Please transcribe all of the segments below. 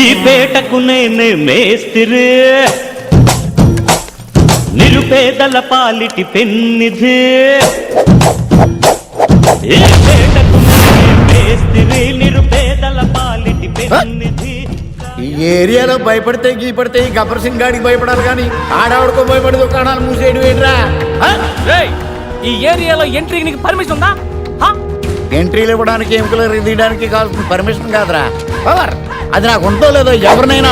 ఈ పేటకు నేనే మేస్తిరి, నిరుపేదల పాలిటి పెన్నిధి. ఈ పేటకు నేనే మేస్తిరి, నిరుపేదల పాలిటి పెన్నిధి. ఈ ఏరియాలో భయపడితే గీపడితే ఈ గబ్బర్ సింగ్ గాడికి భయపడాలి కానీ ఆడవాడికో భయపడి దుకాణాలు మూసేయడం ఏంట్రా? ఈ ఏరియాలో ఎంట్రీకి నీకు పర్మిషన్ ఉందా? ఎంట్రీలు ఇవ్వడానికి ఎముకలు తీయడానికి కావాల్సిన పర్మిషన్ కాదురా, పవర్. అది నాకు ఉందో లేదో ఎవరినైనా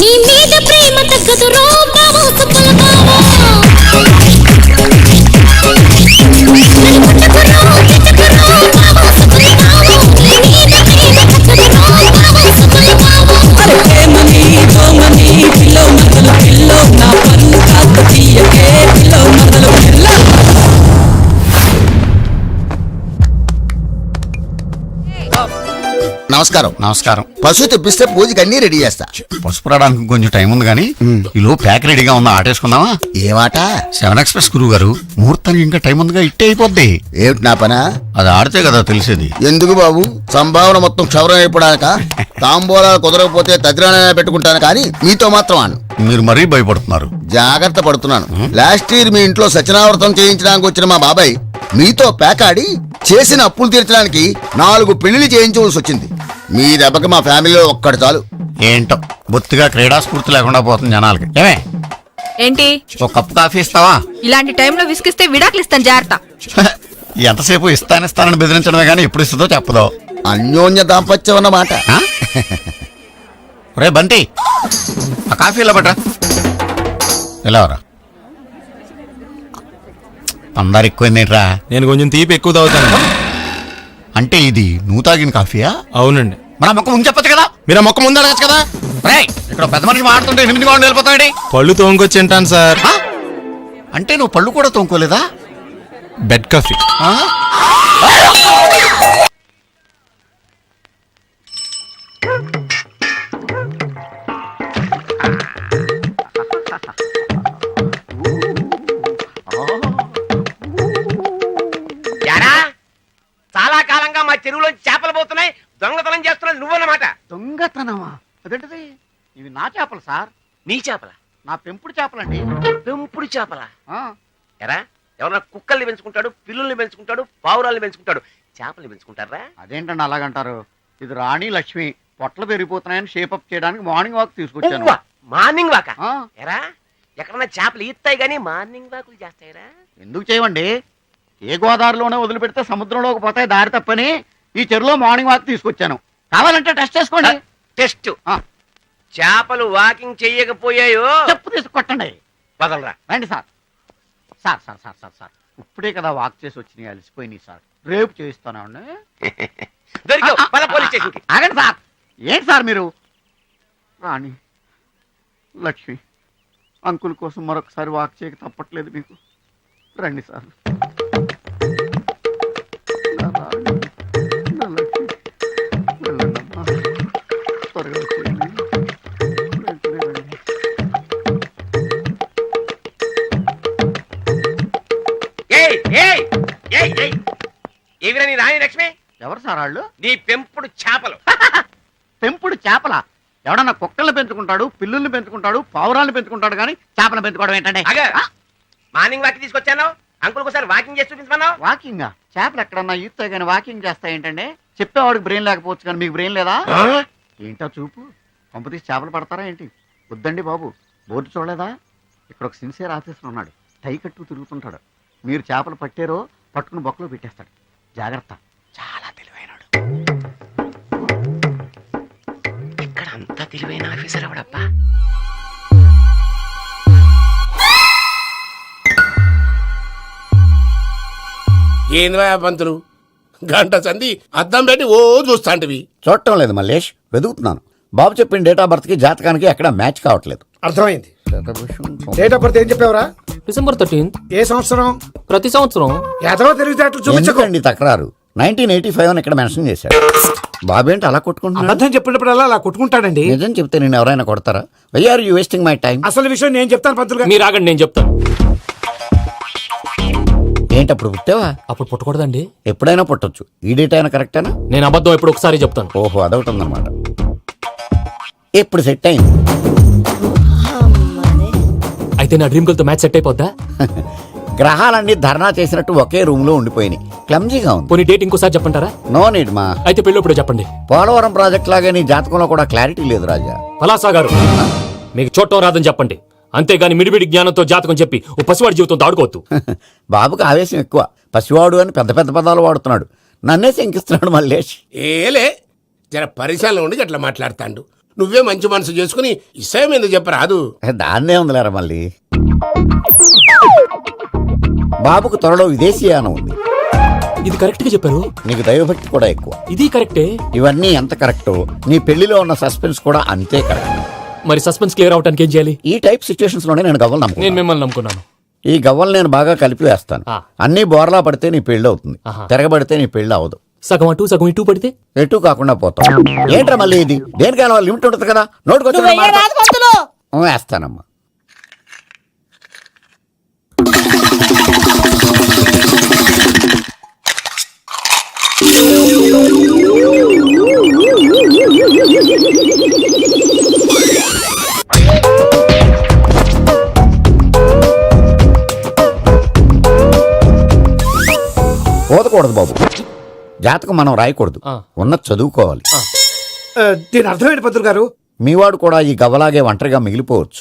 నీ మీద ప్రేమ తగ్గదురో బావో సుబ్బుల బావో. నమస్కారం. నమస్కారం. పశువు తెప్పిస్తే పూజకి అన్ని రెడీ చేస్తా. పసుపు రావడానికి కొంచెం టైం ఉంది కానీ ఈలో ప్యాక్ రెడీగా ఉందా, ఆటేసుకుందామా? ఏమాట? 7 ఎక్స్ప్రెస్ గురువు గారు, ముహూర్తానికి ఇంకా టైం ఉందిగా, ఇట్టే అయిపోద్ది. ఏమిటి నా పనా? అది ఆడితే కదా తెలిసేది. ఎందుకు బాబు, సంభావన మొత్తం క్షౌరం అయిపోడానిక? తాంబూలాలు కుదరకపోతే తదిరానైనా పెట్టుకుంటాను కానీ మీతో మాత్రం అను. మీరు మరీ భయపడుతున్నారు. జాగ్రత్త పడుతున్నాను. లాస్ట్ ఇయర్ మీ ఇంట్లో సత్యనావ్రతం చేయించడానికి వచ్చిన మా బాబాయ్ మీతో పేకాడి చేసిన అప్పులు తీర్చడానికి 4 పెళ్లిళ్ళు చేయించవలసి వచ్చింది. మీ దెబ్బకి మా ఫ్యామిలీలో ఒక్కటి చాలు. ఏంటో బొత్తిగా క్రీడా స్ఫూర్తి లేకుండా పోతుంది జనాలకి. ఏమే, ఏంటి ఒక కప్పు కాఫీ ఇస్తావా? ఇలాంటి టైంలో విసిగిస్తే విడాకులు ఇస్తాను, జాగ్రత్త. ఎంతసేపు ఇస్తానని బెదిరించడమే కానీ ఎప్పుడు ఇస్తుందో చెప్పదో. అన్యోన్య దాంపత్యం అన్నమాట. రే బంటి, ఆ కాఫీ ఇలా పట్రా. ఎలా రా, అందరు ఎక్కువైందేట్రా? నేను కొంచెం తీపి ఎక్కువ తాగుతాను. అంటే ఇది నువ్వు తాగిన కాఫీయా? అవునండి. మన మొక్క ముందు చెప్పచ్చు కదా. మీరు ఆ మొక్క ముందు అడగచ్చు కదా. ఇక్కడ పెద్ద మనిషి మాడుతుంటే 8 గంటలు వెళ్ళిపోతాడు. పళ్ళు తోముకొచ్చి తింటాను సార్. అంటే నువ్వు పళ్ళు కూడా తోముకోలేదా? Bed coffee. చాలా కాలంగా మా చెరువులో చేపలు పోతున్నాయి, దొంగతనం చేస్తున్నది నువ్వన్నమాట. దొంగతనమా? అదేంటిది? ఇవి నా చేపలు సార్. నీ చేపల? నా పెంపుడు చేపలండి. పెంపుడు చేపల? ఎరా, ఎవరన్నా కుక్కల్ని పెంచుకుంటాడు, పిల్లుల్ని పెంచుకుంటాడు, పావురాల్ని పెంచుకుంటాడు, చేపల్ని పెంచుకుంటారా? అదేంటండి అలాగంటారు? ఇది రాణి లక్ష్మి పొట్టలు పెరిగిపోతున్నాయని షేపప్ చేయడానికి మార్నింగ్ వాక్ తీసుకొచ్చాను. మార్నింగ్ వాక? ఎరా, ఎక్కడన్నా చేపలు ఈత్తాయి గానీ మార్నింగ్ వాకులు చేస్తాయిరా? ఎందుకు చేయమండి? ఏ గోదావరిలోనే వదిలిపెడితే సముద్రంలోకి పోతాయి దారి తప్పని ఈ చెరువులో మార్నింగ్ వాక్ తీసుకొచ్చాను. కావాలంటే టెస్ట్ చేసుకోండి. టెస్ట్? చేపలు వాకింగ్ చెయ్యకపోయాయో చెప్పు తీసుకొట్టండి. వదలరా. రండి sir. Sir sir sir sir sir ఇప్పుడే కదా వాక్ చేసి వచ్చినాయి, అలసిపోయినాయి సార్. రేపు చేయిస్తానండి. ఆగండి సార్. ఏంటి సార్ మీరు? రాణి లక్ష్మి అంకుల్ కోసం మరొకసారి వాక్ చేయక తప్పట్లేదు మీకు. రండి సార్. త్వరగా వచ్చేయండి. ఏవిరా నీ రాణి లక్ష్మి? ఎవరు సార్ వాళ్ళు? నీ పెంపుడు చేపలు. పెంపుడు చేపల? ఎవడన్నా కుక్కల్ని పెంచుకుంటాడు, పిల్లుల్ని పెంచుకుంటాడు, పావురాల్ని పెంచుకుంటాడు కానీ చేపలను పెంచుకోవడం ఏంటంటే? మార్నింగ్ వాకింగ్ తీసుకొచ్చాను, అంకుల్ ఒకసారి వాకింగ్ చేసి చూపించమన్నావు. వాకింగ్? చేపలు ఎక్కడన్నా ఈత కానీ వాకింగ్ చేస్తాయి ఏంటంటే? చెప్పేవాడికి బ్రెయిన్ లేకపోవచ్చు కానీ మీకు బ్రెయిన్ లేదా? ఏంటో చూపు, పంపతీసి చేపలు పడతారా ఏంటి? వద్దండి బాబు, బోర్డు చూడలేదా? ఇక్కడ ఒక సిన్సియర్ ఆఫీసర్ ఉన్నాడు, టై కట్టు తిరుగుతుంటాడు. మీరు చేపలు పట్టారో పట్టుకుని బొక్కలో పెట్టేస్తాడు. జాగ్రత్త, చాలా తెలివైనడు. ఇక్కడ అంత తెలివైన ఆఫీసర్ ఎవడబ్బా? ఏంద్రా పంతులు, గంట సంధి అద్దం పెట్టి ఓ చూస్తాంటివి. చూడటం లేదు మల్లేష్, వెతుకుతున్నాను. బాబు చెప్పిన డేట్ ఆఫ్ బర్త్ కి జాతకానికి ఎక్కడ మ్యాచ్ కావట్లేదు. అర్థమైంది. డేట్ ఆఫ్ బర్త్ ఏం చెప్పావురా? December 13th. ఏ సంవత్సరం? ప్రతి సంవత్సరం. ఎదవో తెలివితేటలు చూపించకండి. తక్రారు 1985 అని ఇక్కడ మెన్షన్ చేశాడు. బాబు ఏంటి అలా కొట్టుకుంటున్నాడు? అబద్ధం చెప్పినప్పుడు అలా కొట్టుకుంటాడండి. నిజం చెప్తే నేను ఎవరైనా కొడతారా? Why are you wasting my time? అసలు విషయం నేను చెప్తాను పంతులు గారు. మీరు ఆగండి, నేను చెప్తాను. ఏంటి అప్పుడు పుట్టావా? అప్పుడు పుట్టకూడదండి. ఎప్పుడైనా పుట్టొచ్చు. ఈ డేట్ అయినా కరెక్టేనా? నేను అబద్ధం ఎప్పుడు ఒకసారి చెప్తాను. ఓహో, అదొకటి ఉందన్నమాట. ఇప్పుడు సెట్ అయింది. అయితే నా డ్రీమ్ గర్ల్ తో మ్యాచ్ సెట్ అయిపోద్దా? గ్రహాలన్నీ ధర్నా చేసినట్టు ఒకే రూమ్ లో ఉండిపోయినాయి. క్లమ్జీగా ఉంది. పోనీ డేట్ ఇంకోసారి చెప్పంటారా? నో నీడ్ మా. అయితే పెళ్ళప్పుడు చెప్పండి. పోలవరం ప్రాజెక్ట్ లాగే నీ జాతకంలో కూడా క్లారిటీ లేదు రాజా. పలాసా గారు, మీకు చూడటం రాదని చెప్పండి. అంతేగాని మిడిమిడి జ్ఞానంతో జాతకం చెప్పి ఓ పసివాడి జీవితంతో ఆడుకోవద్దు. బాబుకి ఆవేశం ఎక్కువ. పసివాడు అని పెద్ద పెద్ద పదాలు వాడుతున్నాడు. నన్నే శంకిస్తున్నాడు మల్లేష్. ఏలే జర పరిశీలన ఉండి అట్లా మాట్లాడతాండు. నువ్వే మంచి మనసు చేసుకుని ఇసేం ఎందుకు చెప్పరాదు? దాన్నే ఉందిలేరా మళ్ళీ. బాబుకు త్వరలో విదేశీయానం ఉంది. ఇది కరెక్ట్ గా చెప్పారు. నీకు దైవభక్తి కూడా ఎక్కువ. ఇది కరెక్టే. ఇవన్నీ ఎంత కరెక్టో నీ పెళ్లిలో ఉన్న సస్పెన్స్ కూడా అంతే కరెక్ట్. మరి సస్పెన్స్ క్లియర్ అవడానికి ఏం చేయాలి? ఈ టైప్ సిచ్యువేషన్స్ లోనే నేను గవ్వలు నేను నమ్ముకున్నాను. మిమ్మల్ని నమ్ముకున్నాను. ఈ గవ్వలు నేను బాగా కలిపి వేస్తాను. ఆ. అన్నీ బోర్లా పడితే నీ పెళ్లి అవుతుంది. ఆహా. తిరగబడితే నీ పెళ్లి అవదు. సగం అటు సగం ఇటు పడితే ఎటు కాకుండా పోతాం. ఏంట్రా మళ్ళీ ఇది? దేనికైనా లిమిట్ ఉంటుంది కదా. నోటుకొచ్చి వేస్తానమ్మా. పోదకూడదు బాబు. జాతకం మనం రాయకూడదు. ఆ. ఉన్నది చదువుకోవాలి. దీని అర్థమైంది పంతులు గారు. మీవాడు కూడా ఈ గవ్వలాగే ఒంటరిగా మిగిలిపోవచ్చు.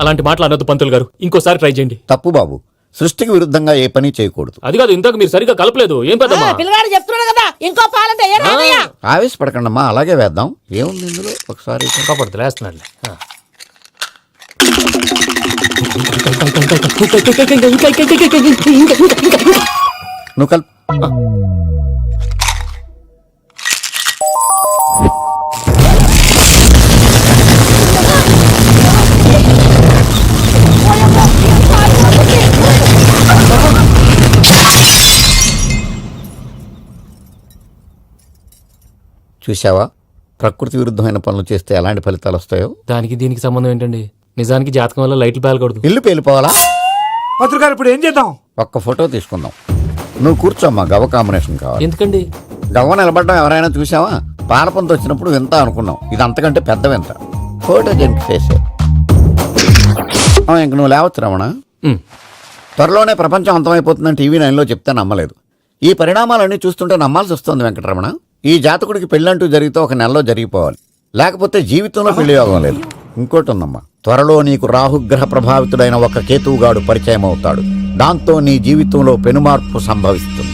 అలాంటి మాటలు అనొద్దు పంతులు గారు. ఇంకోసారి ట్రై చేయండి. తప్పు బాబు. సృష్టికి విరుద్ధంగా ఏ పని చేయకూడదు. అది కాదు, ఇంతకు మీరు సరిగ్గా కలపలేదు. ఏం పెద్దమ్మా? పిల్లగాడు చెప్తున్నాడు కదా, ఇంకో పాలంటే ఆవేశపడకండమ్మా, అలాగే వేద్దాం. ఏముంది ఇందులో? ఒకసారి కాపాడుతు లేస్తున్నాడు. నువ్వు కల్. చూసావా, ప్రకృతి విరుద్ధమైన పనులు చేస్తే ఎలాంటి ఫలితాలు వస్తాయో. దానికి దీనికి సంబంధం ఏంటండి? నిజానికి జాతకం వల్ల లైట్లు పేలకూడదు. ఇల్లు పేలిపోవాలా? పంతులు గారు ఇప్పుడు ఏం చేద్దాం? ఒక్క ఫోటో తీసుకుందాం. నువ్వు కూర్చోమ్మా, గవ్వ కాంబినేషన్ కావాలి. ఎందుకండి? గవ్వ నిలబడడం ఎవరైనా చూసావా? పాలపంత వచ్చినప్పుడు వింత అనుకున్నాం. ఇది అంతకంటే పెద్ద వింత. ఫోటో జెనిక్ చేసే. ఇంక నువ్వు లేవచ్చు రమణ. త్వరలోనే ప్రపంచం అంతమైపోతుందని టీవీ 9లో చెప్తే నమ్మలేదు. ఈ పరిణామాలన్నీ చూస్తుంటే నమ్మాల్సి వస్తుంది వెంకటరమణ. ఈ జాతకుడికి పెళ్ళంటూ జరిగితే ఒక నెలలో జరిగిపోవాలి. లేకపోతే జీవితంలో పెళ్లి యోగం లేదు. ఇంకోటి ఉందమ్మా, త్వరలో నీకు రాహుగ్రహ ప్రభావితుడైన ఒక కేతువుగాడు పరిచయం అవుతాడు. దాంతో నీ జీవితంలో పెనుమార్పు సంభవిస్తుంది.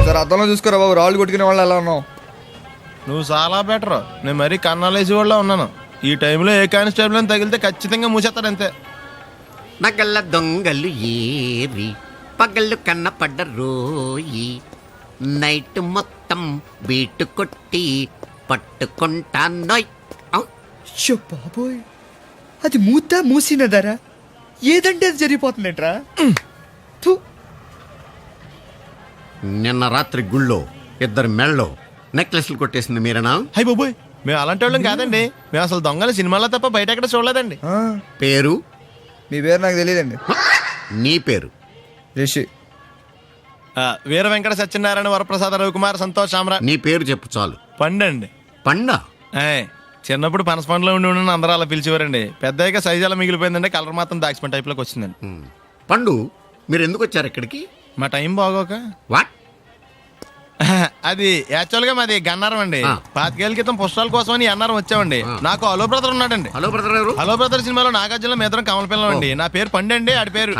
సార్ అద్దంలో చూసుకోరా బాబు, రాళ్ళు కొట్టుకునే వాళ్ళు ఎలా ఉన్నావు? నువ్వు చాలా బెటర్. నేను మరీ కన్నాలేసి వాళ్ళ ఉన్నాను. ఈ టైంలో ఏ కానిస్టేబుల్ అని తగిలితే ఖచ్చితంగా మూసేస్తాడంతే. నగల్ల దొంగలు ఏరి పగళ్ళు కన్న పడ్డ రోయి, నైట్ మొత్తం బీటు కొట్టి పట్టుకుంటానోయ్. బాబోయ్, అది మూత మూసినదరా, ఏదంటే అది జరిగిపోతుందేంట్రా? నిన్న రాత్రి గుళ్ళో ఇద్దరు మెళ్ళో నెక్లెస్లు కొట్టేసింది మీరేనా? హై బాబోయ్, మేము అలాంటి వాళ్ళం కాదండి. మేము అసలు దొంగలు సినిమాలో తప్ప బయట ఎక్కడ చూడలేదండి. పేరు? మీ పేరు నాకు తెలియదండి. నీ పేరు? రిషి. వీర వెంకట సత్యనారాయణ వరప్రసాద రవికుమార్ సంతోష్ సామ్రాట్. నీ పేరు చెప్పు చాలు. పండండి. పండా? చిన్నప్పుడు పనస పండులో ఉండి ఉండి అందరూ అలా పిలిచేవారండి. పెద్దగా సైజ్ అలా మిగిలిపోయిందండి, కలర్ మాత్రం దాక్సిపెన్ టైప్ లోకి వచ్చిందండి. పండు, మీరు ఎందుకు వచ్చారు ఇక్కడికి? మా టైం బాగోక. వాట్? అది యాక్చువల్ గా మాది గన్నారం అండి. 25 ఏళ్ల క్రితం పుష్పాల కోసం అని అన్నారం వచ్చామండి. నాకు హలో బ్రదర్ ఉన్నాడండి. హలో బ్రదర్ ఎవరు? హలో బ్రదర్ సినిమాలో నాగార్జున మేదరం కమల పిల్లం అండి. నా పేరు పండండి, ఆడి పేరు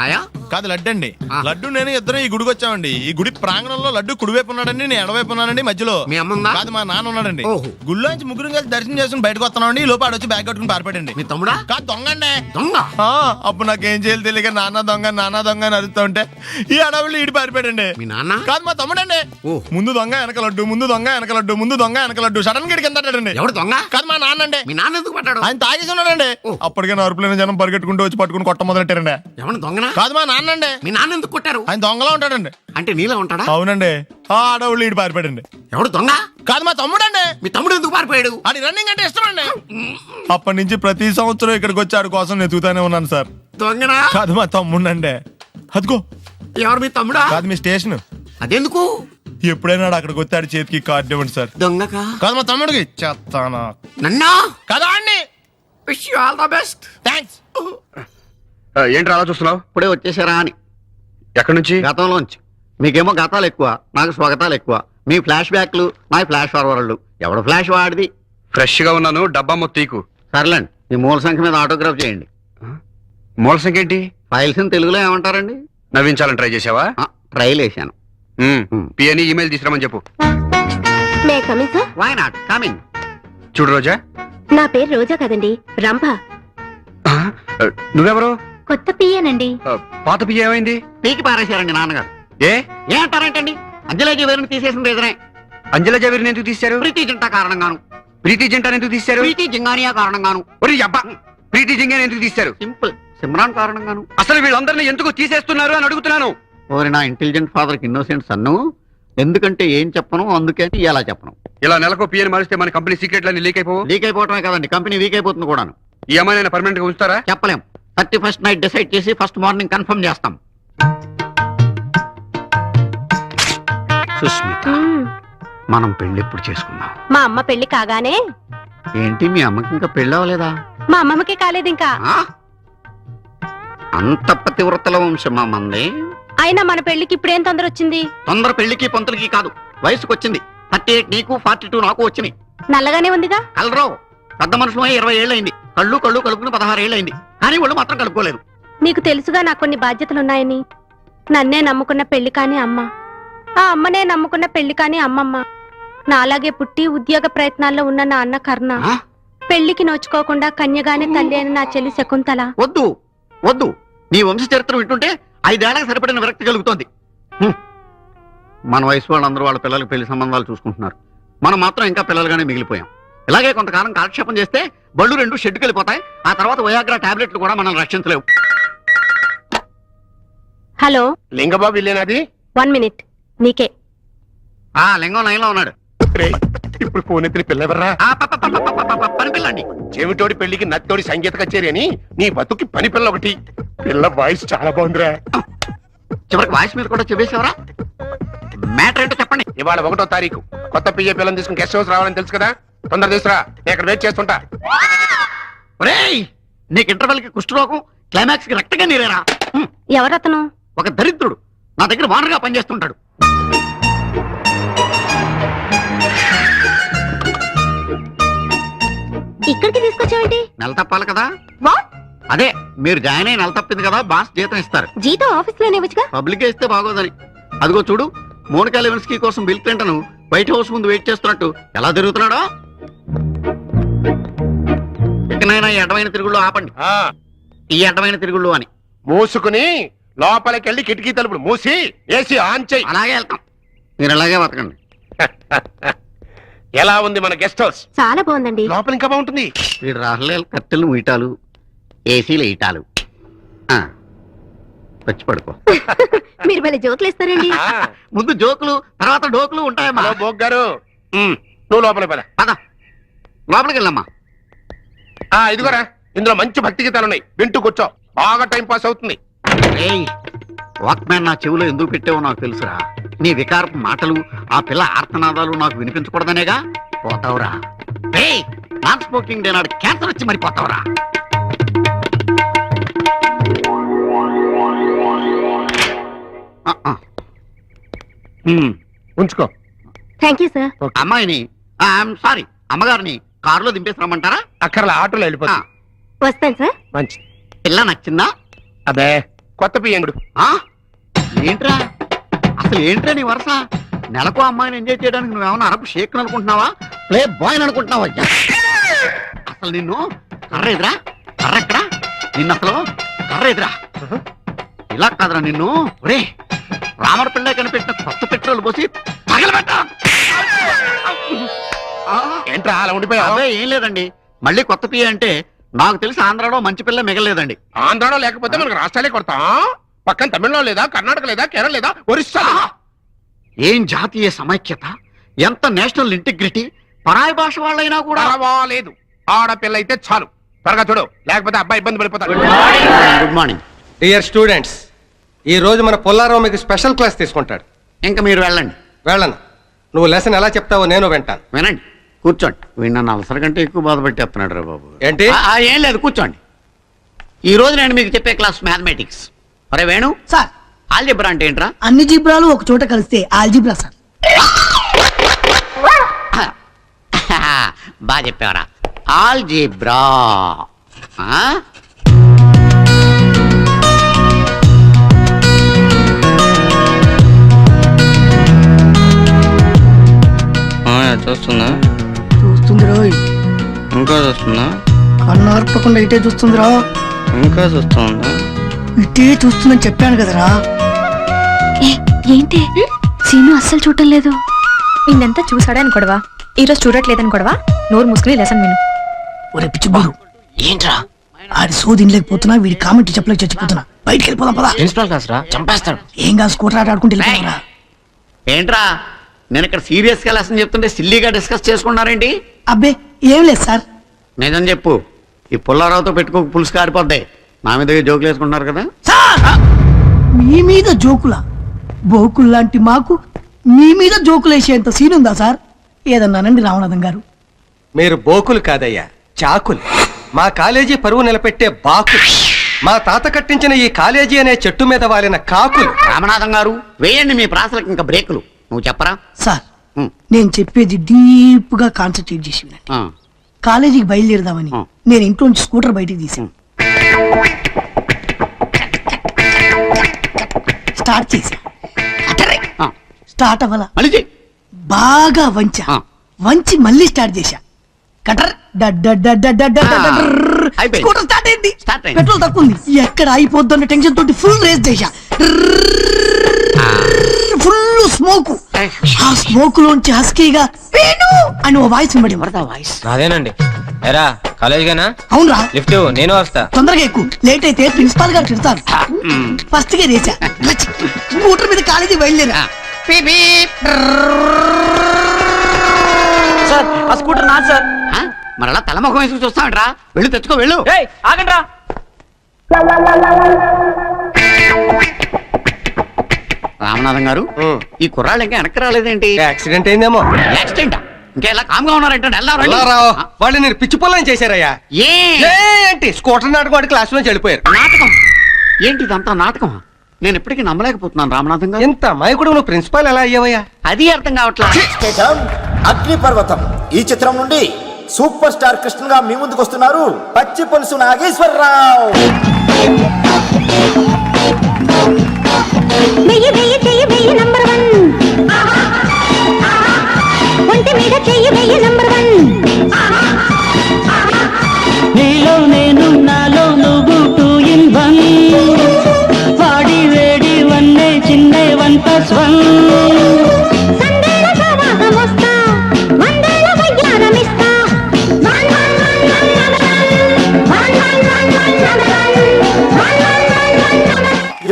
కాదు లడ్డు అండి. లడ్డు నేను ఇద్దరు ఈ గుడికి వచ్చామండి. ఈ గుడి ప్రాంగణంలో లడ్డు కుడివైపు ఉన్నాడండి, నేను ఎడవైపు ఉన్నానండి. మధ్యలో కాదు మా నాన్న ఉన్నాడండి. గుళ్ళోంచి ముగ్గురు కలిసి దర్శనం చేసుకుని బయటకు వస్తున్నామండి. ఈ లోపు ఆడొచ్చి బ్యాగ్ కట్టుకుని పారిపడండి. మీ తమ్ముడా? కాదు దొంగండి. దొంగ? అప్పుడు నాకేం చేయాలి తెలియక నాన్న దొంగ నాన్న దొంగ అని అరుస్తూ ఉంటే ఈ అడవులు ఈడి పారిపోయాడండి. మీ నాన్న? కాదు మా తమ్ముడండి. ముందు దొంగ వెనక లడ్డు, ముందు దొంగ వెనక లడ్డు, ముందు దొంగ వెనక లడ్డు. సడన్ గా కిందండి. ఎవడు దొంగ? కాదు మా నాన్న అండి. మీ నాన్న ఎందుకు పడ్డాడు? ఆయన తాగేసి ఉన్నాడండి. అప్పటికే నరుపులైన జనం పరిగెట్టుకుంటూ వచ్చి పట్టుకుని కొట్ట మొదలెట్టారండి. ఎవరు దొంగనా? కాదు మా నాన్న అండి. మీ నాన్న ఎందుకు కొట్టారు? ఆయన దొంగలా ఉంటాడండి. అంటే నీలా ఉంటాడా? అవునండి. ఆ అడవులు ఈడు పారిపోయాడండి. ఎవడు దొంగ? కాదు మా తమ్ముడండి. మీ తమ్ముడు ఎందుకు పారిపోయాడు? అది రన్నింగ్ అంటే ఇష్టం అండి. అప్పటి నుంచి ప్రతి సంవత్సరం ఇక్కడికి వచ్చి ఆడి కోసం నేను చూతానే ఉన్నాను సార్. దొంగనా? కాదు మా తమ్ముడండి. అదిగో ఎవరు మీ తమ్ముడా? కాదు మీ స్టేషన్. అదెందుకు? ఎప్పుడైనా అక్కడికి వస్తే ఆడి చేతికి కార్డు ఇవ్వండి సార్. దొంగకా? కాదు మా తమ్ముడికి చెత్తానా. నన్నా? కదా అండి. Wish you all the best. Thanks. ఏంటి అలా చూస్తున్నావు? ఇప్పుడే వచ్చేసారా అని. ఎక్కడి నుంచి? గతంలోంచి. మీకేమో గతాలు ఎక్కువ, నాకు స్వాగతాలు ఎక్కువ. మీ ఫ్లాష్ బ్యాక్లు, నా ఫ్లాష్ ఫార్వర్డ్లు. ఎవడు ఫ్లాష్ వాడిది? ఫ్రెష్ గా ఉన్నాను. డబ్బా మొత్తీకు. సర్లేండి, ఈ మూల సంఖ్య మీద ఆటోగ్రాఫ్ చేయండి. మూల సంఖ్య ఏంటి? ఫైల్స్ తెలుగులో ఏమంటారండి? నవ్వించాలని ట్రై చేసావా? ట్రైల్ వేసాను. పిఎని ఈమెయిల్ తీసుకురామని చెప్పు. May coming sir? Why not coming. చూడు రోజా. నా పేరు రోజా కదండి, రంభ. నువ్వెవరు? కొత్త పియ్యనండి. పాత పియ్య ఏమైంది? పీకి పారేశారండి నాన్నగారు. ఏ అంటారేంటండి? అంజలా జవేరిని తీసేసిన రీజనే. అంజలా జవేరిని ఎందుకు తీశారు? ప్రీతి జింటా కారణంగాను. ప్రీతి జంటాన్ని ఎందుకు తీశారు? ప్రీతి జింగానియా కారణంగాను. ఒరి అబ్బా, ప్రీతి జింగాని ఎందుకు తీశారు? సింపుల్, సిమ్రాన్ కారణంగాను. అసలు వీళ్ళందరినీ ఎందుకు తీసేస్తున్నారు అని అడుగుతున్నాను. ఓరి నా ఇంటెలిజెంట్ ఫాదర్ కి ఇన్నోసెంట్ సన్ను. ఎందుకంటే ఏం చెప్పను, అందుకే ఇలా చెప్పను. ఇలా నెలకు పిఎని మారిస్తే మన కంపెనీ సీక్రెట్లన్నీ లీక్ అయిపోవు. లీక్ అయిపోవటమే కదండి, కంపెనీ వీక్ అయిపోతుంది కూడాను. ఈ అమ్మాయిని పర్మనెంట్ గా ఉంచుతారా? చెప్పలేం. 31st నైట్ డిసైడ్ చేసి ఫస్ట్ మార్నింగ్ కన్ఫర్మ్ చేస్తాం. సుస్మిత, మనం పెళ్లి ఎప్పుడు చేసుకుందాం? మా అమ్మ పెళ్లి కాగానే. ఏంటి మీ అమ్మకి ఇంకా పెళ్లి అవ్వలేదా? మా అమ్మమ్మకి కాలేదు ఇంకా. అంత పతివ్రతల వంశం మా మంది. అయినా మన పెళ్లికి ఇప్పుడేం తొందర వచ్చింది? తొందర పెళ్లికి పొంతలకి కాదు, వయసుకు వచ్చింది. 38 నీకు, 42 నాకు వచ్చినాయి. నల్లగానే ఉందిగా. కలరావు, పెద్ద మనుషులు 20 ఏళ్ళైంది. కళ్ళు కలుపుకుని 16 ఏళ్ళైంది. కానీ వాళ్ళు మాత్రం కలుపుకోలేదు. నీకు తెలుసుగా నాకు కొన్ని బాధ్యతలున్నాయని. నన్నే నమ్ముకున్న పెళ్లి కాని అమ్మ, ఆ అమ్మనే నమ్ముకున్న పెళ్లి కాని అమ్మమ్మ, నాలాగే పుట్టి ఉద్యోగ ప్రయత్నాల్లో ఉన్న నా అన్న కర్ణ, పెళ్లికి నోచుకోకుండా కన్యగానే తల్లి అయిన నా చెల్లి శకుంతల. వద్దు వద్దు, నీ వంశ చరిత్ర వింటుంటే 5 ఏళ్లకు సరిపడిన విరక్తి కలుగుతోంది. మన వయసు వాళ్ళందరూ వాళ్ళ పిల్లలకి పెళ్లి సంబంధాలు చూసుకుంటున్నారు. మనం మాత్రం ఇంకా పిల్లలుగానే మిగిలిపోయాం. ఇలాగే కొంతకాలం కాలక్షేపం చేస్తే బళ్ళు 2 షెడ్డుకి వెళ్ళిపోతాయి. ఆ తర్వాత వయాగ్రా టాబ్లెట్లు కూడా మనం రక్షించలేవు. హలో లింగబాబు ఇల్లేనాది? 1 మినిట్, నీకే. లింగం లైన్లో ఉన్నాడు. ఇప్పుడు ఫోన్ ఎత్తిన పిల్లెవర్రా? పని పిల్లండి. చెవిటోడి పెళ్లికి నత్తోడి సంగీత కచేరి అని నీ బతుకి పని పిల్ల ఒకటి. పిల్ల వాయిస్ చాలా బాగుందిరా. చివరికి వాయిస్ మీద కూడా చెప్పేసేవరా? మ్యాటర్ ఏంటో చెప్పండి. ఇవాళ 1వ తారీఖు. కొత్త పియ్య పిల్లని తీసుకుని గెస్ట్ హౌస్ రావాలని తెలుసు కదా. తొందర తీసురా, నేను ఇక్కడ వెయిట్ చేస్తుంటా. ఒరేయ్, నీకు ఇంటర్వెల్ కి కుష్ఠరోగం, క్లైమాక్స్ కి రక్తగా నీరేరా. ఎవరతను? ఒక దరిద్రుడు, నా దగ్గర వానరుగా పనిచేస్తుంటాడు. ఇక్కడికి తీసుకొచ్చావేంటి? నెల తప్పాలి కదా. వాట్? అదే, మీరు జాయిన్ అయి నెల తప్పింది కదా, బాస్ జీతం ఇస్తారు. జీతం ఆఫీస్ లోనే వచ్చుగా. పబ్లిక్ ఇస్తే బాగోదని. అదిగో చూడు, మోనికా లెవెన్స్కీ కోసం బిల్ క్లింటన్ వైట్ హౌస్ ముందు వెయిట్ చేస్తున్నట్టు ఎలా తిరుగుతున్నాడో. ఇకనైనా ఈ అడ్డమైన తిరుగుళ్ళు ఆపండి. ఈ అడ్డమైన తిరుగుళ్ళు అని మూసుకుని లోపలికి వెళ్ళి కిటికీ తలుపులు మూసి ఏసీ ఆన్ చెయ్యి. అలాగే వెళ్తాం. మీరు అలాగే బతకండి. ఎలా ఉంది మన గెస్ట్ హౌస్? చాలా బాగుందండి. లోపల ఇంకా బాగుంటుంది. వీడు రాహులేలు కట్టెలు ముయిటాలు, ఏసీలు ఇటాలు. వచ్చి పడుకో. మీరు మళ్ళీ జోకులు ఇస్తారండి. ముందు జోకులు, తర్వాత డోకులు ఉంటాయమ్మా. హలో బోగ్ గారు, నువ్వు లోపల పద. పద, లోపలికి వెళ్ళమ్మా. ఇదిగోరా, ఇందులో మంచి భక్తి గీతాలు ఉన్నాయి, వింటూ కూర్చో. బాగా టైం పాస్ అవుతుంది. వాక్మ్యాన్ నా చెవిలో ఎందుకు పెట్టావో నాకు తెలుసురా. నీ వికారపు మాటలు, ఆ పిల్ల ఆర్తనాదాలు నాకు వినిపించకూడదనేగా. పోతావురా. నాన్ స్మోకింగ్ డే నాడు క్యాన్సర్ వచ్చి మరి పోతావురా. ఉంచుకో. Thank you sir. అమ్మాయిని, సారీ అమ్మగారిని కారులో దింపేసి రమ్మంటారా? అక్కర్లా, ఆటోలో వెళ్ళిపోతా. వస్తాను సార్. మంచి పిల్ల నచ్చిందా? అదే, కొత్త పియ్యంగుడు. ఏంట్రా అసలు, ఏంట్రా నీ వరుస? నెలకు అమ్మాయిని ఎంజాయ్ చేయడానికి నువ్వేమన్నా అరబ్ షేక్ అనుకుంటున్నావా, ప్లే బాయ్ అనుకుంటున్నావా? అసలు నిన్ను కర్రేదిరా, కర్రెక్కడా? నిన్ను అసలు కర్రేదిరా. ఇలా కాదురా నిన్ను. ఒరే, రామర పిల్ల కనిపెట్టిన కొత్త పెట్రోల్ పోసి తగలబెట్టా. ఏంట్రా అలా ఉండిపోయా? అదే ఏం లేదండి, మళ్ళీ కొత్త పియ్య అంటే నాకు తెలిసి ఆంధ్రాలో మంచి పిల్ల మిగలేదండి. ఆంధ్రాలో లేకపోతే మనకు రాష్ట్రాలే కొడతాం. పక్కన తమిళనాడు లేదా, కర్ణాటక లేదా, కేరళ లేదా, ఒరిస్సా. ఏం జాతీయ సమైక్యత, ఎంత నేషనల్ ఇంటిగ్రిటీ. పరాయి భాష వాళ్ళైనా కూడా పర్వాలేదు, ఆడపిల్ల అయితే చాలు. త్వరగా చూడు, లేకపోతే అబ్బాయి ఇబ్బంది పడిపోతాడు. Good morning dear students. ఈ రోజు మన పుల్లారావు మీకు స్పెషల్ క్లాస్ తీసుకుంటాడు. ఇంకా మీరు వెళ్ళండి. వెళ్ళను. నువ్వు లెసన్ ఎలా చెప్తావో నేను వింటాను. వినండి, కూర్చోండి. వీడు నన్ను అవసరం కంటే ఎక్కువ బాధ పెట్టేస్తున్నాడు రా బాబు. ఏంటి? ఏం లేదు, కూర్చోండి. ఈ రోజు నేను మీకు చెప్పే క్లాస్ మ్యాథమెటిక్స్. అరే వేణు సార్, ఆల్జిబ్రా అంటే ఏంట్రా? అన్ని జీబ్రాలు ఒక చోట కలిస్తే ఆల్జిబ్రా సార్. బాగా చెప్పావరా, ఆల్జిబ్రా. చూస్తుందా? చూస్తుంది రోయ్. ఇంకా చూస్తుందా? కన్ను ఆర్పకుండా ఇటే చూస్తుందిరా. ఇంకా చూస్తుందా? ఇటే చూస్తుందని చెప్పాను కదరా. ఏంటి సీను అస్సలు చూడటం లేదు. నిన్నంతా చూసాడని గొడవ, ఈరోజు చూడట్లేదని గొడవ. నోరు మూసుకుని లెసన్ విను. ఒరే పిచ్చిగురు, ఏంట్రా ఆడి సోది లేకపోతున్నా, వీడి కామెంట్ చెప్పలేక చచ్చిపోతున్నా. బయటికి వెళ్ళిపోదాం పదా. ప్రిన్సిపల్ క్లాస్ రా, చంపేస్తాడు. ఏం కాదు, స్కూటర్ ఆట ఆడుకుంటే వెళ్ళిపోతారా. ఏంట్రా నేను ఇక్కడ సీరియస్ గా లెసన్ చెప్తుంటే సిల్లీగా డిస్కస్ చేసుకున్నారేంటి? అబ్బే ఏం లేదు సార్. నిజం చెప్పు, ఈ పుల్లారావుతో పెట్టుకోక పులుసు కారిపోద్దాయి. నా మీద జోకులు వేసుకుంటున్నారు కదా. మీ మీద జోకులా? బోకులు లాంటి మాకు మీ మీద జోకులు వేసేంత సీన్ ఉందా సార్? ఏదన్నానండి రామనాథం గారు. మీరు బోకులు కాదయ్యా, చాకులు. మా కాలేజీ పరువు నిలబెట్టే బాకులు. మా తాత కట్టించిన ఈ కాలేజీ అనే చెట్టు మీద వాలిన కాకులు. రామనాథం గారు వేయండి మీ ప్రాసలకు ఇంకా బ్రేకులు. నువ్వు చెప్పరా సార్? నేను చెప్పేది డీప్ గా కాన్సన్ట్రేట్ చేసి వినండి. కాలేజీకి బయలుదేరదామని నేను ఇంట్లో నుంచి స్కూటర్ బయటికి తీసాను. స్టార్ట్ చేశా, స్టార్ట్ అవ్వాల. బాగా వంచి మళ్ళీ స్టార్ట్ చేశా. కటర్ స్కూటర్ స్టార్ట్ అయింది. పెట్రోల్ తక్కువ ఉంది, ఎక్కడ అయిపోద్దు టెన్షన్ తోటి ఫుల్ రేస్ చేశా. Full smoke. ఆ స్మోక్ లోంచి హస్కీగా వేణు అని ఓ వాయిస్ వినబడి. వాయిస్ అదేనండి. ఎరా కాలేజీగానా? అవునరా. లిఫ్ట్ నేను వస్తా. తొందరగా ఎక్కువ, లేట్ అయితే ప్రిన్సిపాల్ గారు తిడతారు. ఫస్ట్ గా రేసా, స్కూటర్ మీద కాలేజీ బయలుదేరా. సార్ ఆ స్కూటర్ నా సార్. మరలా తలముఖం వేసుకు చూస్తామంటరా. వెళ్ళు తెచ్చుకో, వెళ్ళు. ఆగండ్రా. రామనాథం గారు, ఈ కుర్రాళ్ళు ఇంకా వెనక్కి రాలేదేంటి? యాక్సిడెంట్ అయిందేమో. యాక్సిడెంట్ ఇంకా ఎలా కామ్గా ఉన్నారంటే వాళ్ళు నేను పిచ్చి పొలం చేశారయ్యా. ఏంటి స్కూటర్ నాటకం వాడి క్లాస్ నుంచి వెళ్ళిపోయారు. నాటకం ఏంటి? ఇదంతా నాటకం. నేను ఎప్పటికీ నమ్మలేకపోతున్నాను రామనాథం గారు. ఎంత మాయకుడు, నువ్వు ప్రిన్సిపాల్ ఎలా అయ్యావయ్యా? అది అర్థం కావట్లా. అగ్నిపర్వతం ఈ చిత్రం నుండి సూపర్ స్టార్ కృష్ణగా మీ ముందుకు వస్తున్నారు పచ్చి పులుసు నాగేశ్వరరావు. నీలో నేను నాలో నువ్వు 2 in 1. వాడి వేడి వన్నే చిన్నే 1+1.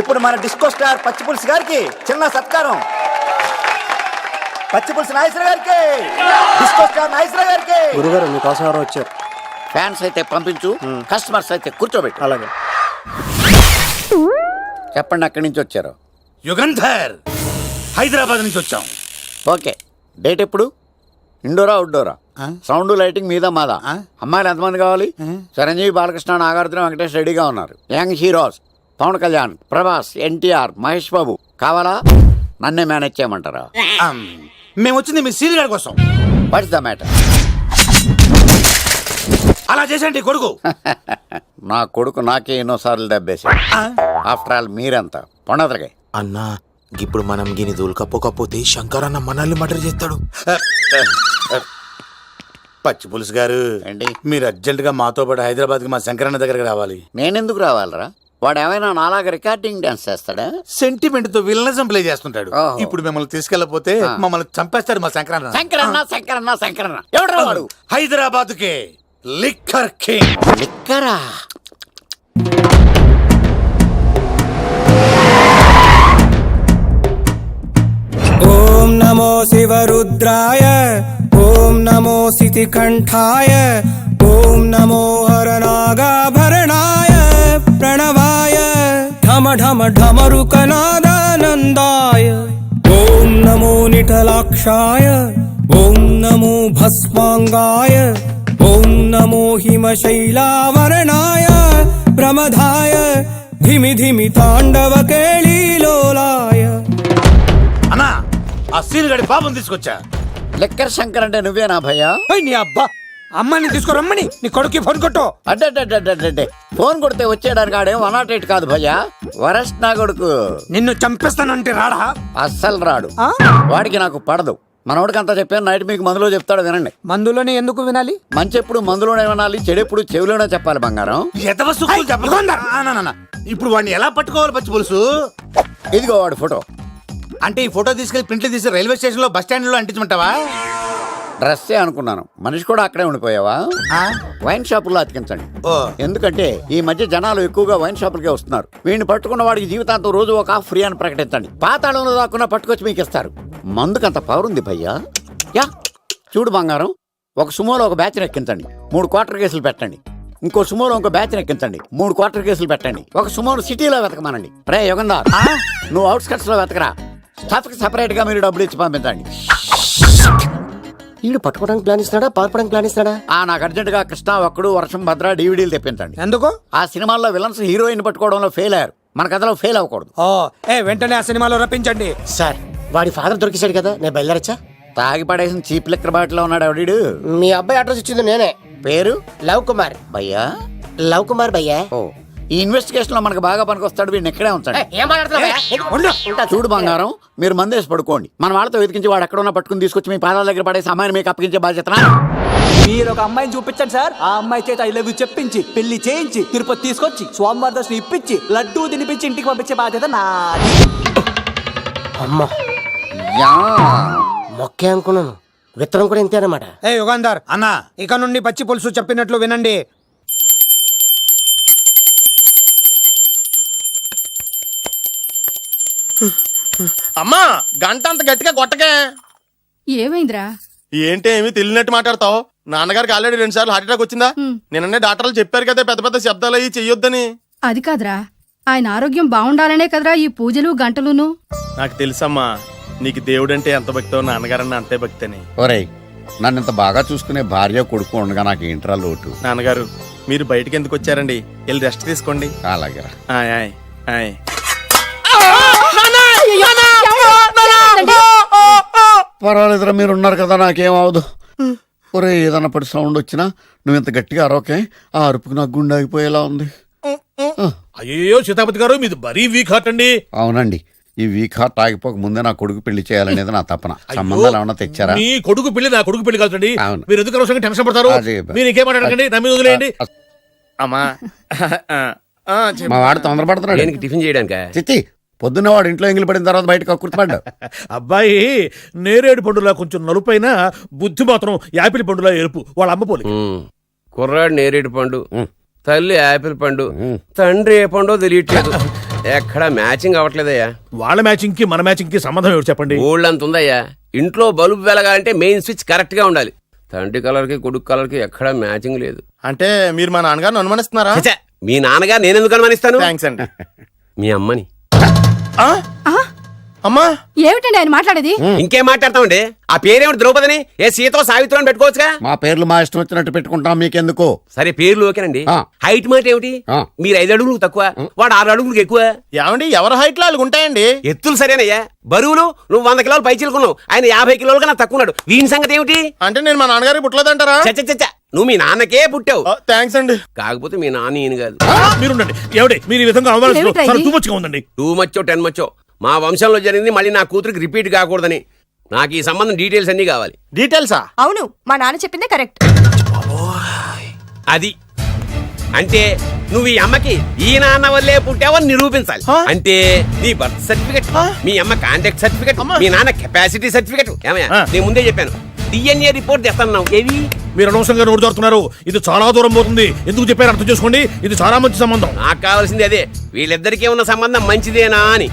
ఇప్పుడు మన డిస్కో స్టార్ పచ్చి పులుసు గారికి చిన్న సత్కారం. పచ్చి పులుసు నాగేశ్వర గారికి, డిస్కో స్టార్ నాగేశ్వర గారికి. గురుగారు మీకోసం ఎవరో వచ్చారు. ఫ్యాన్స్ అయితే పంపించు, కస్టమర్స్ అయితే కూర్చోబెట్టు. అలాగే. చెప్పండి, అక్కడి నుంచి వచ్చారు? యుగంధర్, హైదరాబాద్ నుంచి వచ్చాం. ఓకే, డేట్ ఎప్పుడు? ఇండోరా అవుట్డోరా? సౌండ్ లైటింగ్ మీద మాదా? అమ్మాయిలు ఎంతమంది కావాలి? చిరంజీవి, బాలకృష్ణ, నాగార్జున, వెంకటేష్ రెడీగా ఉన్నారు. యంగ్ హీరోస్ పవన్ కళ్యాణ్, ప్రభాస్, ఎన్టీఆర్, మహేష్ బాబు కావాలా? నన్నే మేనేజ్ చేయమంటారా? మేము వచ్చింది మీ సీరియల్ కోసం. What's the matter? అలా చేసేంటి కొడుకు? నా కొడుకు నాకే ఎన్నోసార్లు దెబ్బేసి. ఆఫ్టర్ ఆల్ మీరంతా పొండదరగా. అన్నా ఇప్పుడు మనం గిని దూల్కపోకపోతే శంకర్ అన్న మనల్ని మర్డర్ చేస్తాడు. పచ్చి పులుసు గారు, ఏంటి? మీరు అర్జెంట్ గా మాతో పాటు హైదరాబాద్ కి మా శంకరన్న దగ్గరికి రావాలి. నేనెందుకు రావాలరా? వాడు ఏమైనా నాలాగా రికార్డింగ్ డాన్స్ చేస్తాడా? సెంటిమెంట్ తో విలనిజం ప్లే చేస్తుంటాడు. ఇప్పుడు మిమ్మల్ని తీసుకెళ్లపోతే మమ్మల్ని చంపేస్తాడు మా శంకరన్న. శంకరన్న ఎవడు వాడు? హైదరాబాద్ కే లిక్కర్ కింగ్. లిక్కరా? ఓం నమో శివరుద్రాయ, ఓం నమో శితికంఠాయ, ఓం నమో హరనాగాభరణాయ ప్రణవాయ. ఢమ ఢమ ఢమరుకనాదానందాయ ఓం నమో నిఠలాక్షాయ ఓం నమో భస్మాంగాయ ఓం నమో హిమశైలావరణాయ ప్రమదాయ ధిమి ధిమి తాండవ కేళీలోలాయ. అన్నా ఆ సీన్ గడి పాపం తీసుకొచ్చా. లెక్కర్ శంకర్ అంటే నువ్వేనా భయ్యా? నీ అబ్బా అమ్మని తీసుకురమ్మని నీ కొడుకు ఫోన్ కొట్టు. అడ్డే ఫోన్ కొడితే వచ్చేయడానికి ఆడేం 108 కాదు భయ్యా, వరస్ట్ నా కొడుకు. నిన్ను చంపేస్తానంటే రాడా? అస్సలు రాడు, వాడికి నాకు పడదు. మనోడికి అంతా చెప్పాను, నైట్ మీకు మందులో చెప్తాడు వినండి. మందులోనే ఎందుకు వినాలి? మంచి ఎప్పుడు మందులోనే వినాలి, చెడు ఎప్పుడు చెవిలోనే చెప్పాలి బంగారం. ఇప్పుడు వాడిని ఎలా పట్టుకోవాలి పచ్చి పులుసు? ఇదిగో వాడు ఫోటో. అంటే ఈ ఫోటో తీసుకెళ్లి ప్రింట్లు తీసి రైల్వే స్టేషన్ లో బస్ స్టాండ్ లో అంటించమంటావా? డ్రెస్సే అనుకున్నాను, మనిషి కూడా అక్కడే ఉండిపోయావా? వైన్ షాపుల్లో అతికించండి. ఎందుకంటే ఈ మధ్య జనాలు ఎక్కువగా వైన్ షాపులకే వస్తున్నారు. వీడిని పట్టుకున్న వాడికి జీవితాంతం రోజు ఒక ఆఫ్ ఫ్రీ అని ప్రకటించండి. పాతాళంలో దాక్కున్నా పట్టుకొచ్చి మీకు ఇస్తారు. మందుకంత పవర్ ఉంది భయ్యా. యా చూడు బంగారం, ఒక సుమోలో ఒక బ్యాచ్ ఎక్కించండి, 3 క్వార్టర్ కేసులు పెట్టండి. ఇంకో సుమోలో ఇంకో బ్యాచ్ ఎక్కించండి, 3 క్వార్టర్ కేసులు పెట్టండి. ఒక సుమోను సిటీలో వెతకమానండి. రే యుగంధర్, నువ్వు అవుట్స్కట్స్ లో వెతకరా. స్టాఫ్ కి సెపరేట్ గా మీరు డబ్బులు ఇచ్చి పంపించండి. వీడు పట్టుకోవడానికి ప్లాన్ ఇస్తున్నాడా, పారిపోవడానికి ప్లాన్ ఇస్తున్నాడా? నాకు అర్జెంట్ గా కృష్ణ, ఒక్కడు, వర్షం, భద్ర డివిడీలు తెప్పించండి. ఎందుకు? ఆ సినిమాల్లో విలన్స్ హీరోయిన్ పట్టుకోవడంలో ఫెయిల్ అయ్యారు, మన కథలో ఫెయిల్ అవ్వకూడదు. వెంటనే ఆ సినిమాలో రప్పించండి. సార్ వాడి ఫాదర్ దొరికేశాడు కదా, నేను బయలుదేరచ్చా? తాగి పడేసిన చీప్ లెక్కర్ బాటిలో ఉన్నాడు ఎవడీడు? మీ అబ్బాయి అడ్రస్ ఇచ్చింది నేనే. పేరు లవ్ కుమార్ భయ్యా. లవ్ కుమార్ భయ్యా. ఈ ఇన్వెస్టిగేషన్ లో మనకు బాగా పనికొస్తాడు, వీడిని ఎక్కడే ఉంచండి. చూడు బంగారం, మీరు మందేసి పడుకోండి. మన వాళ్ళతో వెతికించి వాడు ఎక్కడ ఉన్నా పట్టుకుని తీసుకొచ్చి మీ పాదాల దగ్గర పడేసి అమ్మాయిని మీకు అప్పగించే బాధ్యత. మీరు ఒక అమ్మాయిని చూపించండి సార్. ఆ అమ్మాయి చేత ఐ లవ్ యూ చెప్పించి పెళ్లి చేయించి తిరుపతి తీసుకొచ్చి స్వామివారి దర్శనం ఇప్పించి లడ్డూ తినిపించి ఇంటికి పంపించే బాధ్యత నాది. అమ్మా మొక్కే అనుకున్నాను, విత్తనం కూడా ఇంతే అన్నమాట. యుగాంధర్ అన్నా, ఇక నుండి పచ్చి పులుసు చెప్పినట్లు వినండి. అమ్మా గంట అంత గట్టిగా కొట్టకే. ఏమైందిరా? ఏంటి ఏమి తెలియనట్టు మాట్లాడతావు? నాన్నగారికి ఆల్రెడీ 2 సార్లు హార్ట్ అటాక్ వచ్చిందా? నిన్ననే డాక్టర్లు చెప్పారు కదా పెద్ద పెద్ద శబ్దాలు అయ్యి చెయ్యొద్దని. అది కాదురా, ఆయన ఆరోగ్యం బాగుండాలనే కదరా ఈ పూజలు గంటలును. నాకు తెలుసమ్మా, నీకు దేవుడంటే ఎంత భక్తో నాన్నగారన్న అంతే భక్తి అని. ఒరేయ్, నన్ను ఇంత బాగా చూసుకునే భార్య కొడుకు ఉండగా నాకు ఏంట్రా లోటు? నాన్నగారు మీరు బయటికి ఎందుకు వచ్చారండి? వెళ్ళి రెస్ట్ తీసుకోండి. అలాగే పర్వాలేదురా, మీరు ఉన్నారు కదా, నాకేం అవదు. ఒరే, ఏదన్నా పడి సౌండ్ వచ్చినా నువ్వు ఇంత గట్టిగా అరవకే, ఆ అరుపుకు నాకు గుండె ఆగిపోయేలా ఉంది. అయ్యో సీతాపతి గారు, మీది మరీ వీక్ హార్ట్ అండి. అవునండి, ఈ వీక్ హార్ట్ ఆగిపోక ముందే నా కొడుకు పెళ్లి చేయాలనేది నా తపన. సంబంధాలు ఏమన్నా తెచ్చారా? మీ కొడుకు పెళ్లి నా కొడుకు పెళ్లి కాదండి. మీరు ఎందుకు అనవసరంగా టెన్షన్ పడతారు? మీరు ఇంకేమాటండి, నా మీద వదిలేయండి. అమ్మా మా వాడు తొందరపడుతున్నాడు టిఫిన్ చేయడానికి. చిచ్చి, పొద్దున్న వాడు ఇంట్లో ఎంగిలి పడిన తర్వాత బయటకు కుర్తుపడ్డాడు. అబ్బాయి నేరేడు పండులా కొంచెం నలుపైన, బుద్ధి మాత్రం యాపిల్ పండులా ఎరుపు. వాళ్ళ అమ్మ పోలి. కుర్రాడు నేరేడు పండు, తల్లి యాపిల్ పండు, తండ్రి ఏ పండో తెలియట్లేదు. ఎక్కడ మ్యాచింగ్ అవ్వట్లేదయ్యా. వాళ్ళ మ్యాచింగ్ కి మన మ్యాచింగ్ కి సంబంధం ఏమిటి చెప్పండి? ఊళ్ళంత ఉందయ్యా. ఇంట్లో బల్బు వెలగాలంటే మెయిన్ స్విచ్ కరెక్ట్ గా ఉండాలి. తండ్రి కలర్ కి కొడుకు కలర్ కి ఎక్కడా మ్యాచింగ్ లేదు. అంటే మీరు మా నాన్నగారిని అనుమానిస్తున్నారా? మీ నాన్నగారు నేనెందుకు అనుమానిస్తాను? థ్యాంక్స్ అండి. మీ అమ్మని. అమ్మా ఏమిటండి ఆయన మాట్లాడేది? ఇంకేం మాట్లాడతామండి? ఆ పేరేమిటి ద్రౌపదిని? ఏ సీతో సావిత్రి అని పెట్టుకోవచ్చుగా. మా పేర్లు మా ఇష్టం వచ్చినట్టు పెట్టుకుంటాం, మీకెందుకు? సరే పేర్లు ఓకేనండి. హైట్ మాట ఏమిటి? మీరు 5 అడుగులకు తక్కువ, వాడు 6 అడుగులకు ఎక్కువ. ఏమండి ఎవరి హైట్ లో వాళ్ళకి ఉంటాయండి. ఎత్తులు సరేనయ్యా. బరువులు నువ్వు 100 కిలోలు పై చిలుకున్నావు, ఆయన 50 కిలోలుగా నాకు తక్కువ ఉన్నాడు. వీని సంగతి ఏమిటి? అంటే నేను మా నాన్నగారికి పుట్టలేదంటారా? చచ్చ నువ్వు మీ నాన్నకే పుట్టావు. థ్యాంక్స్ అండి. కాకపోతే మీ నాన్న ఈయన కాదు. మీరుండండి. ఏమిటి మీరు ఈ విధంగా టూ మచ్గా ఉందండి. 2 మచ్చో 10 మచ్చో మా వంశంలో జరిగింది మళ్ళీ నా కూతురికి రిపీట్ కాకూడదని నాకు ఈ సంబంధం డీటెయిల్స్ అన్ని కావాలి. డీటెయిల్సా? అవును, మా నాన్న చెప్పిందే కరెక్ట్. అది అంటే నువ్వు ఈ అమ్మకి ఈ నాన్న వల్లే పుట్టావని నిరూపించాలి. అంటే నీ బర్త్ సర్టిఫికెట్, మీ అమ్మ కాంటాక్ట్ సర్టిఫికెట్, మీ నాన్న కెపాసిటీ సర్టిఫికెట్. ఏమయ్యా, నేను ముందే చెప్పాను DNA రిపోర్ట్ తెస్తాను. ఏవి మీరు అనవసరంగా నోరు జారుతున్నారు. ఇది చాలా దూరం పోతుంది. ఎందుకు చెప్పారు అర్థం చేసుకోండి. ఇది చాలా మంచి సంబంధం. నాకు కావాల్సింది అదే, వీళ్ళిద్దరికీ ఉన్న సంబంధం మంచిదేనా అని.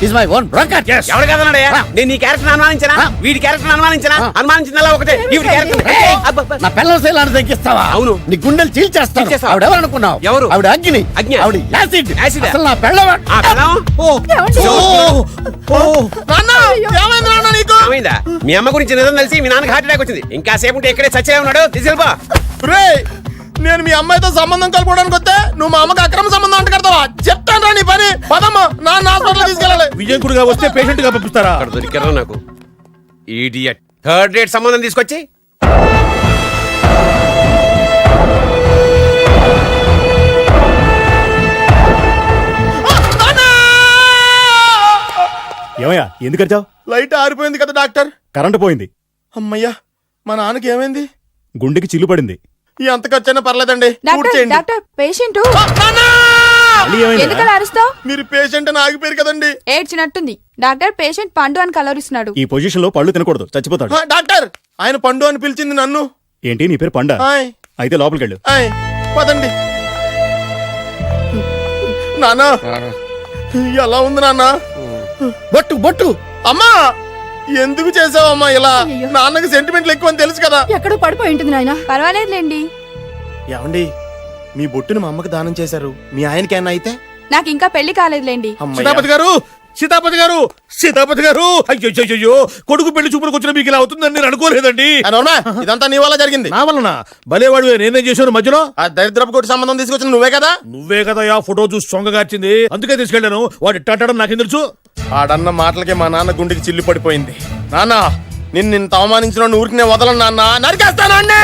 Is my own broker. ఎవరు కదన్నాడయ్యా? నేను నీ క్యారెక్టర్ అనుమానించనా? వీడి క్యారెక్టర్ అనుమానించనా? అనుమానించిందల్లా ఒకటే, వీడి క్యారెక్టర్. నా పిల్లల శైలాన్ని తగ్గిస్తావా? అవును. నీ గుండెలు చీల్చేస్తాను. చీల్చేస్తావా? ఆవిడ ఎవరు అనుకున్నావు? ఎవరు? ఆవిడ అగ్ని. అగ్ని. ఆవిడ యాసిడ్. యాసిడ్. అసలు నా పిల్లవ. ఆ పిల్లం? ఏమైందా? మీ అమ్మ గురించి నిజం తెలిసి మీ నాన్నకి హార్ట్ అటాక్ వచ్చింది. ఇంకా సేపు ఉంటే ఇక్కడే చచ్చే ఉన్నాడు. తీసుకెళ్ళిపో. నేను మీ అమ్మాయితో సంబంధం కలుపుకోవడానికి వస్తే నువ్వు మా అమ్మకి అక్రమ సంబంధం అంట కడతావా? చెప్తాను రా నీ పని. పదమ్మా, నాన్న హాస్పిటల్ తీసుకెళ్ళాలి. విజయకుడిగా వస్తే పేషెంట్ గా పంపిస్తారా? అక్కడ దొరికారా నాకు ఈడియట్. థర్డ్ రేట్ సంబంధం తీసుకొచ్చి ఏమయ్యా ఎందుకు వచ్చావు? లైట్ ఆరిపోయింది కదా డాక్టర్. కరెంట్ పోయింది. అమ్మయ్యా, మా నాన్నకి ఏమైంది? గుండెకి చిల్లు పడింది. ఎంత ఖర్చైనా పర్లేదండి. డాక్టర్ పేషెంట్ మీరు పేషెంట్ అని ఆగిపోయారు కదండి. ఏడ్చినట్టుంది. డాక్టర్ పేషెంట్ పండు అని కలవరిస్తున్నాడు. ఈ పొజిషన్ లో పళ్ళు తినకూడదు, చచ్చిపోతాడు. డాక్టర్, ఆయన పండు అని పిలిచింది నన్ను. ఏంటి నీ పేరు పండా? అయితే లోపలికి వెళ్ళు. పదండి. నాన్న ఎలా ఉంది నాన్న? బొట్టు బొట్టు. అమ్మా ఎందుకు చేసావమ్మా ఇలా? నాన్నకి సెంటిమెంట్లు ఎక్కువ అని తెలుసు కదా. ఎక్కడో పడిపోయి ఉంటుంది నాయన. పర్వాలేదులేండి. ఏమండి, మీ బొట్టుని మా అమ్మకి దానం చేశారు. మీ ఆయనకి ఏమన్నా అయితే? నాకు ఇంకా పెళ్లి కాలేదులేండి. సీతాపతి గారు, సీతాపతి గారు, సీతాపతి గారు, అయ్యో కొడుకు పెళ్లి చూపులకు వచ్చిన మీకు ఇలా అవుతుందని నేను అనుకోలేదండి. ఇదంతా నీ వల్ల జరిగింది. నా వలన? భలేవాడు, నేనేం చేశాను మధ్యలో? ఆ దరిద్రపు కొట్టి సంబంధం తీసుకొచ్చిన నువ్వే కదా. నువ్వే కదా ఆ ఫోటో చూసి సొంగగార్చింది. అందుకే తీసుకెళ్ళాను. వాడు ఇట్టాడడం నాకేం తెలుసు? ఆడన్న మాటలకి మా నాన్న గుండెకి చిల్లు పడిపోయింది. నాన్న, నిన్ను అవమానించిన ఊరికి వదలను నాన్న. నరికేస్తానండి.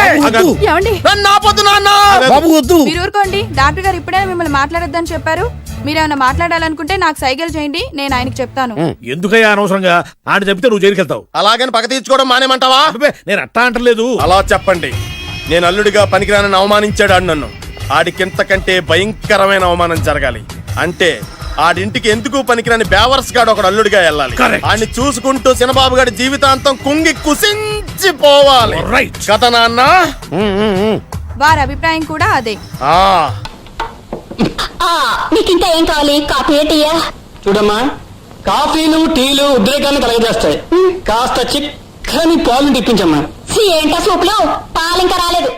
మీరు ఊరుకోండి. డాక్టర్ గారు ఇప్పుడే మిమ్మల్ని మాట్లాడొద్దని చెప్పారు. మీరేమైనా మాట్లాడాలనుకుంటే నాకు సైగలు చేయండి, నేను ఆయనకి చెప్తాను. ఎందుకయ్యా అనవసరంగా? ఆడ చెప్తే నువ్వు జైలుకి వెళ్తావు. అలాగని పక్క తీర్చుకోవడం మానేమంటావా? నేను అట్టా అంటలేదు. అలా చెప్పండి. నేను అల్లుడిగా పనికిరానని అవమానించాడు ఆడు నన్ను. ఆడికింతకంటే భయంకరమైన అవమానం జరగాలి. అంటే ఆడింటికి ఎందుకు పనికిరాని బేవర్స్ గాడు ఒకడు అల్లుడిగా వెళ్ళాలి. ఆడిని చూసుకుంటూ చిన్నబాబు గారి జీవితాంతం కుంగి కుసించిపోవాలి. కథ నాన్న. వారి అభిప్రాయం కూడా అదే. నీకింకా ఏం కావాలి? కాఫీ టీయా? చూడమ్మా, కాఫీలు టీలు ఉద్రేకాన్ని కలగజేస్తాయి. కాస్త చిక్కని పాలు తెప్పించమ్మా. ఏంటా సూపులో పాలు ఇంకా రాలేదు.